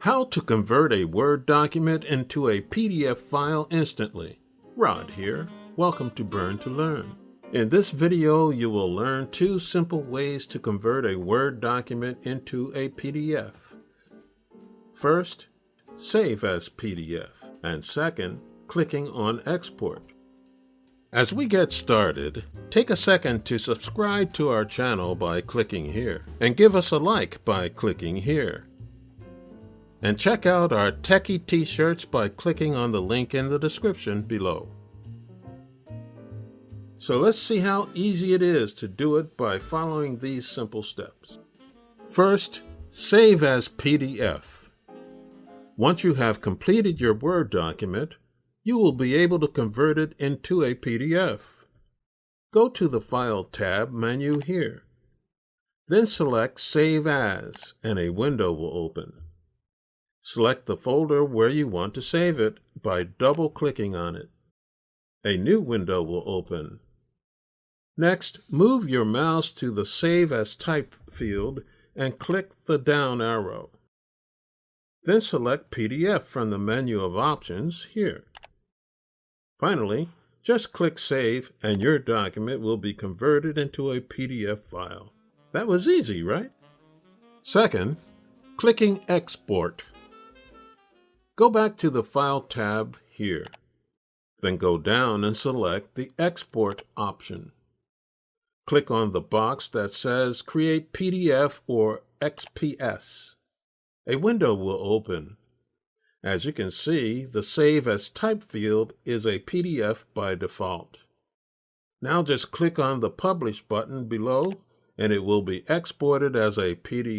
How to convert a Word document into a PDF file instantly. Rod here. Welcome to Burn to Learn. In this video, you will learn 2 simple ways to convert a Word document into a PDF. First, save as PDF, and second, clicking on Export. As we get started, take a second to subscribe to our channel by clicking here, and give us a like by clicking here. And check out our Techie t-shirts by clicking on the link in the description below. So let's see how easy it is to do it by following these simple steps. First, save as PDF. Once you have completed your Word document, you will be able to convert it into a PDF. Go to the File tab menu here. Then select Save As, and a window will open. Select the folder where you want to save it by double-clicking on it. A new window will open. Next, move your mouse to the Save as Type field and click the down arrow. Then select PDF from the menu of options here. Finally, just click Save and your document will be converted into a PDF file. That was easy, right? Second, clicking Export. Go back to the File tab here. Then go down and select the Export option. Click on the box that says Create PDF or XPS. A window will open. As you can see, the Save as Type field is a PDF by default. Now just click on the Publish button below and it will be exported as a PDF.